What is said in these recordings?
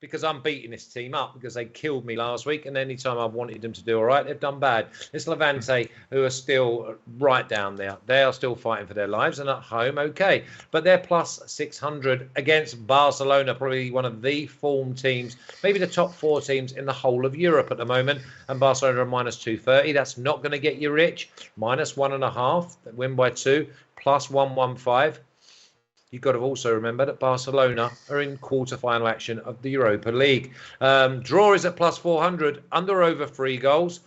because I'm beating this team up because they killed me last week, and any time I've wanted them to do all right, they've done bad. It's Levante who are still right down there. They are still fighting for their lives, and at home, okay. But they're plus 600 against Barcelona, probably one of the form teams, maybe the top 4 teams in the whole of Europe at the moment, and Barcelona are minus 230. That's not going to get you rich. Minus 1.5, win by 2, plus 115. You've got to also remember that Barcelona are in quarter-final action of the Europa League. Draw is at plus 400, under over 3 goals.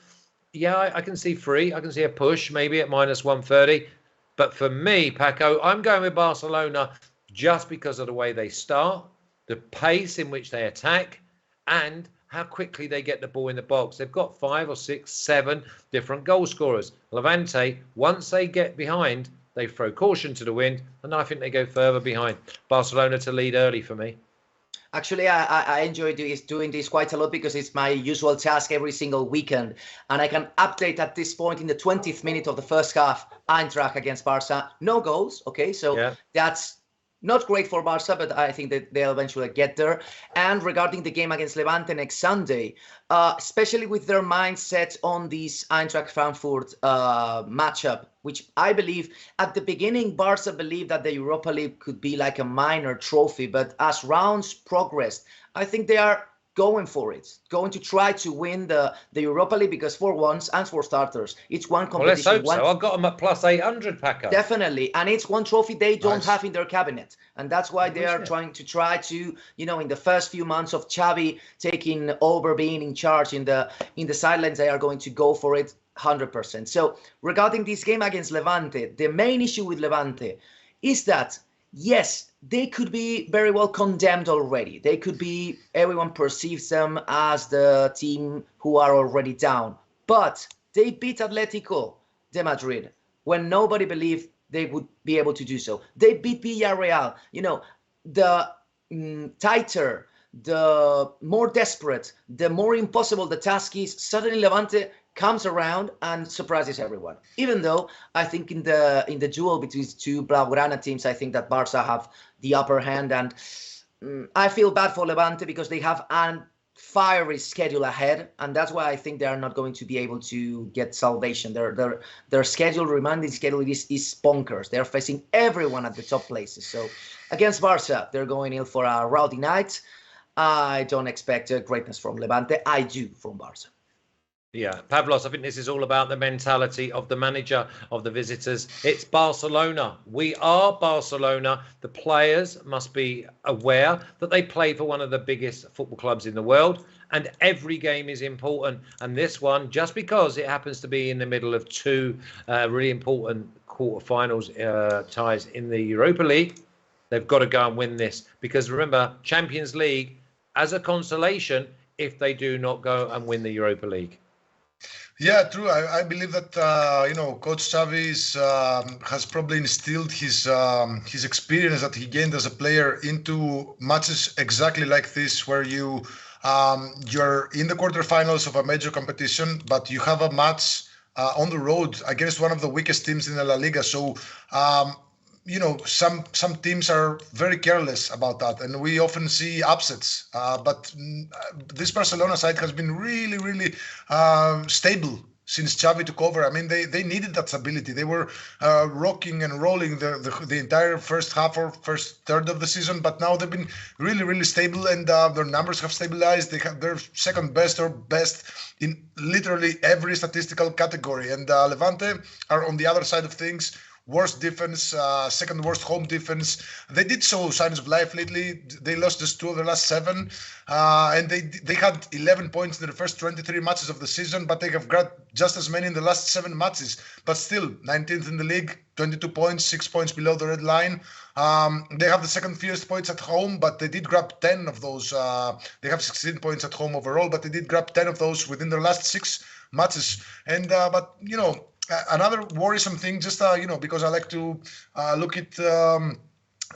Yeah, I can see 3. I can see a push, maybe at minus 130. But for me, Paco, I'm going with Barcelona just because of the way they start, the pace in which they attack, and how quickly they get the ball in the box. They've got 5 or 6, 7 different goal scorers. Levante, once they get behind, they throw caution to the wind, and I think they go further behind. Barcelona to lead early for me. Actually, I enjoy doing this quite a lot because it's my usual task every single weekend. And I can update at this point in the 20th minute of the first half, Eintracht against Barca. No goals, okay? So that's not great for Barca, but I think that they'll eventually get there. And regarding the game against Levante next Sunday, especially with their mindset on this Eintracht Frankfurt matchup, which I believe at the beginning, Barca believed that the Europa League could be like a minor trophy. But as rounds progressed, I think they are going for it, going to try to win the Europa League, because for once and for starters, it's one competition. Well, let's hope so. I've got them at plus 800, Paco. Definitely. And it's one trophy they don't have in their cabinet. And that's why they are trying to, you know, in the first few months of Xavi taking over, being in charge in the sidelines, they are going to go for it 100%. So regarding this game against Levante, the main issue with Levante is that, yes, they could be very well condemned already. They could be, everyone perceives them as the team who are already down. But they beat Atletico de Madrid when nobody believed they would be able to do so. They beat Villarreal. You know, the tighter, the more desperate, the more impossible the task is, suddenly Levante comes around and surprises everyone. Even though I think in the duel between two Blaugrana teams, I think that Barca have the upper hand, and I feel bad for Levante because they have a fiery schedule ahead, and that's why I think they are not going to be able to get salvation. Their schedule, remaining schedule, is bonkers. They're facing everyone at the top places. So against Barca, they're going in for a rowdy night. I don't expect greatness from Levante. I do from Barca. Yeah, Pavlos, I think this is all about the mentality of the manager, of the visitors. It's Barcelona. We are Barcelona. The players must be aware that they play for one of the biggest football clubs in the world, and every game is important. And this one, just because it happens to be in the middle of 2 really important quarterfinals ties in the Europa League, they've got to go and win this. Because remember, Champions League, as a consolation, if they do not go and win the Europa League. Yeah, true. I believe that Coach Xavi has probably instilled his experience that he gained as a player into matches exactly like this, where you're in the quarterfinals of a major competition, but you have a match on the road against one of the weakest teams in the La Liga. So some teams are very careless about that, and we often see upsets. But this Barcelona side has been really, really stable since Xavi took over. I mean, they needed that stability. They were rocking and rolling the entire first half or first third of the season, but now they've been really, really stable, and their numbers have stabilized. They have their second best or best in literally every statistical category. And Levante are on the other side of things. Worst defense, second worst home defense. They did show signs of life lately. They lost just 2 of their last 7, and they had 11 points in the first 23 matches of the season, but they have got just as many in the last 7 matches. But still, 19th in the league, 22 points, 6 points below the red line. They have the second fewest points at home, but they did grab 10 of those. They have 16 points at home overall, but they did grab 10 of those within their last 6 matches. And but another worrisome thing, just because I like to look at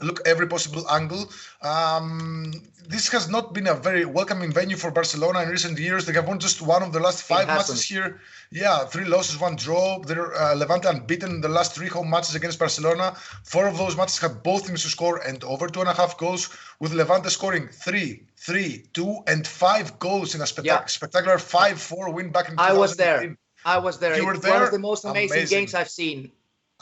look every possible angle. This has not been a very welcoming venue for Barcelona in recent years. They have won just one of the last 5 matches here. Yeah, 3 losses, 1 draw. They're Levante unbeaten in the last 3 home matches against Barcelona. 4 of those matches have both teams to score and over 2.5 goals, with Levante scoring 3, 2, and 5 goals in a spectacular 5-4 win back in 2018. I was there. You were there? One of the most amazing games I've seen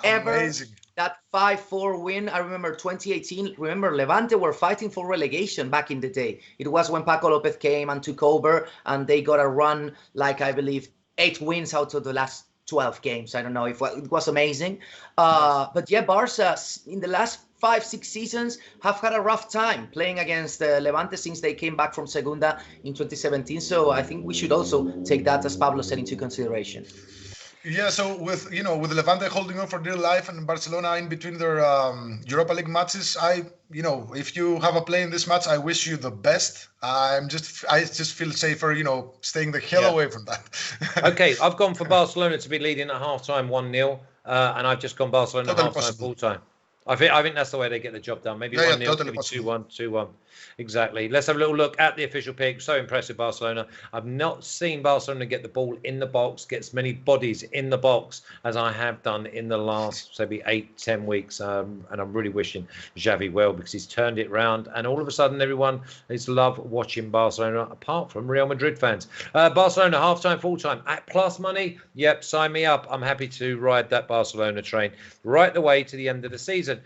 ever. Amazing. That 5-4 win, I remember 2018. Remember, Levante were fighting for relegation back in the day. It was when Paco Lopez came and took over, and they got a run, like I believe, 8 wins out of the last 12 games. I don't know if it was amazing. But yeah, Barca in the last 5-6 seasons have had a rough time playing against Levante since they came back from Segunda in 2017. So I think we should also take that, as Pablo said, into consideration. Yeah, so with Levante holding on for dear life and Barcelona in between their Europa League matches, if you have a play in this match, I wish you the best. I just feel safer, staying the hell away from that. Okay, I've gone for Barcelona to be leading at halftime 1-0, and I've just gone Barcelona at halftime full time. I think that's the way they get the job done. Maybe 1-0, totally maybe 2-1, 2-1. Exactly. Let's have a little look at the official pick. So impressive, Barcelona. I've not seen Barcelona get the ball in the box, get as many bodies in the box as I have done in the last maybe 8-10 weeks. And I'm really wishing Xavi well, because he's turned it round. And all of a sudden, everyone is love watching Barcelona, apart from Real Madrid fans. Barcelona halftime, full time at plus money. Yep, sign me up. I'm happy to ride that Barcelona train right the way to the end of the season.